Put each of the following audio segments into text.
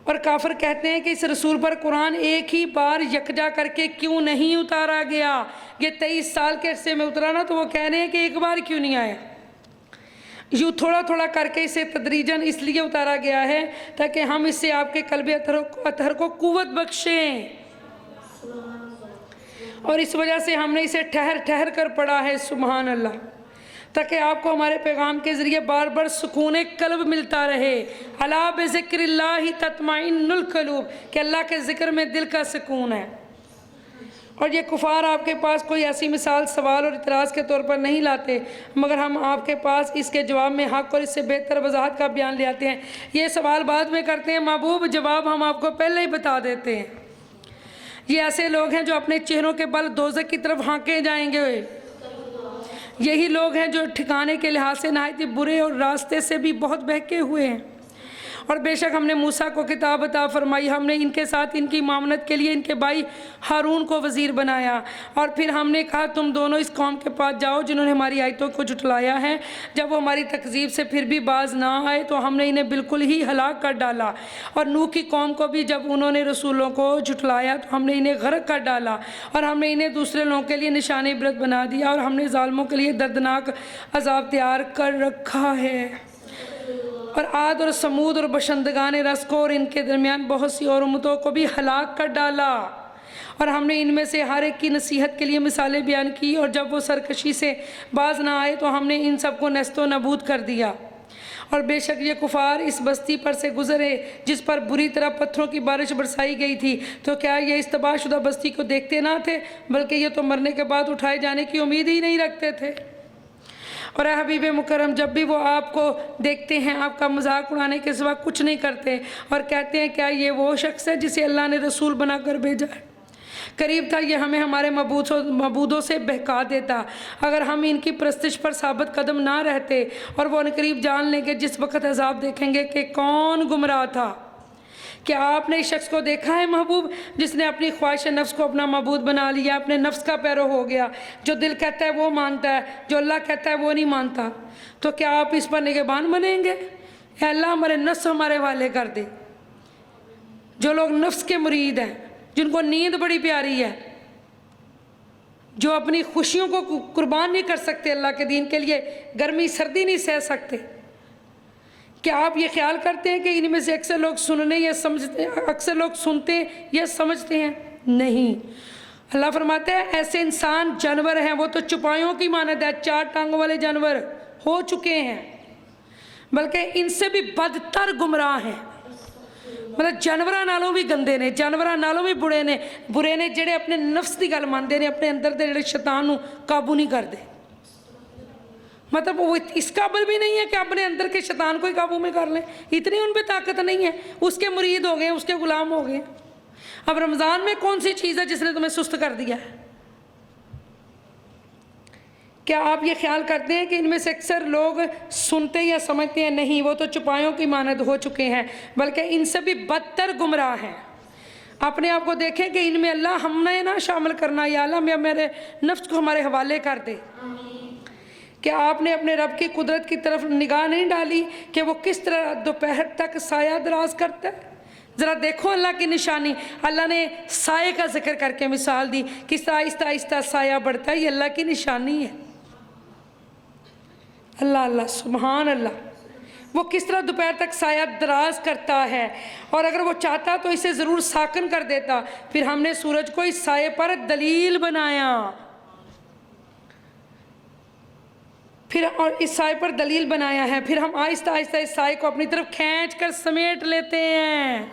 اور کافر کہتے ہیں کہ اس رسول پر قرآن ایک ہی بار یکجا کر کے کیوں نہیں اتارا گیا؟ یہ 23 سال کے عرصے میں اترا نا، تو وہ کہہ رہے ہیں کہ ایک بار کیوں نہیں آیا؟ یوں تھوڑا تھوڑا کر کے اسے تدریجاً اس لیے اتارا گیا ہے تاکہ ہم اس سے آپ کے قلب اطہر کو قوت بخشیں، اور اس وجہ سے ہم نے اسے ٹھہر ٹھہر کر پڑھا ہے، سبحان اللہ، تاکہ آپ کو ہمارے پیغام کے ذریعے بار بار سکون قلب ملتا رہے۔ الا بذکر اللہ تطمئن القلوب، کہ اللہ کے ذکر میں دل کا سکون ہے۔ اور یہ کفار آپ کے پاس کوئی ایسی مثال سوال اور اعتراض کے طور پر نہیں لاتے، مگر ہم آپ کے پاس اس کے جواب میں حق اور اس سے بہتر وضاحت کا بیان لے آتے ہیں۔ یہ سوال بعد میں کرتے ہیں محبوب، جواب ہم آپ کو پہلے ہی بتا دیتے ہیں۔ یہ ایسے لوگ ہیں جو اپنے چہروں کے بل دوزخ کی طرف ہانکے جائیں گے، یہی لوگ ہیں جو ٹھکانے کے لحاظ سے نہایت ہی برے اور راستے سے بھی بہت بہکے ہوئے ہیں۔ اور بے شک ہم نے موسیٰ کو کتاب عطا فرمائی، ہم نے ان کے ساتھ ان کی معاونت کے لیے ان کے بھائی ہارون کو وزیر بنایا، اور پھر ہم نے کہا تم دونوں اس قوم کے پاس جاؤ جنہوں نے ہماری آیتوں کو جھٹلایا ہے۔ جب وہ ہماری تکذیب سے پھر بھی باز نہ آئے تو ہم نے انہیں بالکل ہی ہلاک کر ڈالا، اور نوح کی قوم کو بھی جب انہوں نے رسولوں کو جھٹلایا تو ہم نے انہیں غرق کر ڈالا، اور ہم نے انہیں دوسرے لوگوں کے لیے نشان عبرت بنا دیا، اور ہم نے ظالموں کے لیے دردناک عذاب تیار کر رکھا ہے۔ اور عاد اور سمود اور بشندگان رس کو اور ان کے درمیان بہت سی اور امتوں کو بھی ہلاک کر ڈالا، اور ہم نے ان میں سے ہر ایک کی نصیحت کے لیے مثالیں بیان کی، اور جب وہ سرکشی سے باز نہ آئے تو ہم نے ان سب کو نیست و نابود کر دیا۔ اور بے شک یہ کفار اس بستی پر سے گزرے جس پر بری طرح پتھروں کی بارش برسائی گئی تھی، تو کیا یہ اس تباہ شدہ بستی کو دیکھتے نہ تھے، بلکہ یہ تو مرنے کے بعد اٹھائے جانے کی امید ہی نہیں رکھتے تھے۔ اور اے حبیب مکرم، جب بھی وہ آپ کو دیکھتے ہیں آپ کا مذاق اڑانے کے سوا کچھ نہیں کرتے، اور کہتے ہیں کیا یہ وہ شخص ہے جسے اللہ نے رسول بنا کر بھیجا ہے؟ قریب تھا یہ ہمیں ہمارے معبودوں سے بہکا دیتا اگر ہم ان کی پرستش پر ثابت قدم نہ رہتے، اور وہ قریب جان لیں گے جس وقت عذاب دیکھیں گے کہ کون گمراہ تھا۔ کیا آپ نے اس شخص کو دیکھا ہے محبوب جس نے اپنی خواہش نفس کو اپنا معبود بنا لیا، اپنے نفس کا پیرو ہو گیا، جو دل کہتا ہے وہ مانتا ہے، جو اللہ کہتا ہے وہ نہیں مانتا؟ تو کیا آپ اس پر نگہبان بنیں گے؟ اے اللہ ہمارے نفس ہمارے حوالے کر دے۔ جو لوگ نفس کے مرید ہیں، جن کو نیند بڑی پیاری ہے، جو اپنی خوشیوں کو قربان نہیں کر سکتے اللہ کے دین کے لیے، گرمی سردی نہیں سہ سکتے، کیا آپ یہ خیال کرتے ہیں کہ ان میں سے اکثر لوگ سنتے یا سمجھتے ہیں؟ نہیں۔ اللہ فرماتا ہے ایسے انسان جانور ہیں، وہ تو چوپایوں کی مانند ہے، 4 ٹانگوں والے جانور ہو چکے ہیں، بلکہ ان سے بھی بدتر گمراہ ہیں۔ مطلب جانوراں نالوں بھی گندے نے، جانوراں نالوں بھی برے نے جڑے اپنے نفس دی گل مانتے نے، اپنے اندر دے جڑے شیطان نو قابو نہیں کرتے۔ مطلب وہ اس قابل بھی نہیں ہے کہ اپنے اندر کے شیطان کو ہی قابو میں کر لیں، اتنی ان پہ طاقت نہیں ہے، اس کے مرید ہو گئے، اس کے غلام ہو گئے۔ اب رمضان میں کون سی چیز ہے جس نے تمہیں سست کر دیا ہے؟ کیا آپ یہ خیال کرتے ہیں کہ ان میں سے اکثر لوگ سنتے یا سمجھتے ہیں؟ نہیں، وہ تو چوپایوں کی مانند ہو چکے ہیں، بلکہ ان سے بھی بدتر گمراہ ہیں۔ اپنے آپ کو دیکھیں کہ ان میں اللہ ہم نے نہ شامل کرنا، یا اللہ میرے نفس کو ہمارے حوالے کر دے۔ کیا آپ نے اپنے رب کی قدرت کی طرف نگاہ نہیں ڈالی کہ وہ کس طرح دوپہر تک سایہ دراز کرتا ہے؟ ذرا دیکھو اللہ کی نشانی۔ اللہ نے سائے کا ذکر کر کے مثال دی، کس طرح آہستہ آہستہ سایہ بڑھتا ہے، یہ اللہ کی نشانی ہے۔ اللہ اللہ سبحان اللہ، وہ کس طرح دوپہر تک سایہ دراز کرتا ہے، اور اگر وہ چاہتا تو اسے ضرور ساکن کر دیتا۔ پھر ہم نے سورج کو اس سائے پر دلیل بنایا، اور اس سائے پر دلیل بنایا ہے، پھر ہم آہستہ آہستہ اس سائے کو اپنی طرف کھینچ کر سمیٹ لیتے ہیں۔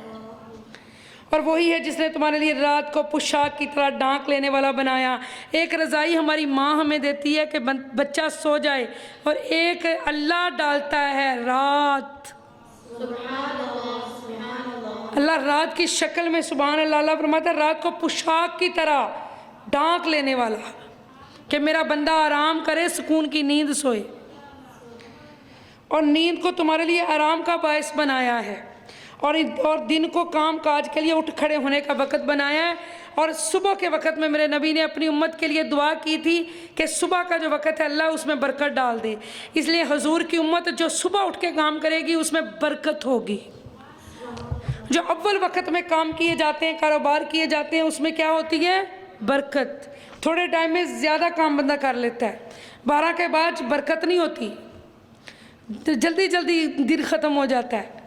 اور وہی ہے جس نے تمہارے لیے رات کو پوشاک کی طرح ڈانک لینے والا بنایا۔ ایک رضائی ہماری ماں ہمیں دیتی ہے کہ بچہ سو جائے، اور ایک اللہ ڈالتا ہے رات۔ اللہ رات کی شکل میں، سبحان اللہ، اللہ فرماتا ہے رات کو پوشاک کی طرح ڈانک لینے والا، کہ میرا بندہ آرام کرے، سکون کی نیند سوئے۔ اور نیند کو تمہارے لیے آرام کا باعث بنایا ہے، اور دن کو کام کاج کے لیے اٹھ کھڑے ہونے کا وقت بنایا ہے۔ اور صبح کے وقت میں میرے نبی نے اپنی امت کے لیے دعا کی تھی کہ صبح کا جو وقت ہے اللہ اس میں برکت ڈال دے، اس لیے حضور کی امت جو صبح اٹھ کے کام کرے گی اس میں برکت ہوگی۔ جو اول وقت میں کام کیے جاتے ہیں، کاروبار کیے جاتے ہیں، اس میں کیا ہوتی ہے؟ برکت۔ تھوڑے ٹائم میں زیادہ کام بندہ کر لیتا ہے، 12 کے بعد برکت نہیں ہوتی، جلدی جلدی دن ختم ہو جاتا ہے۔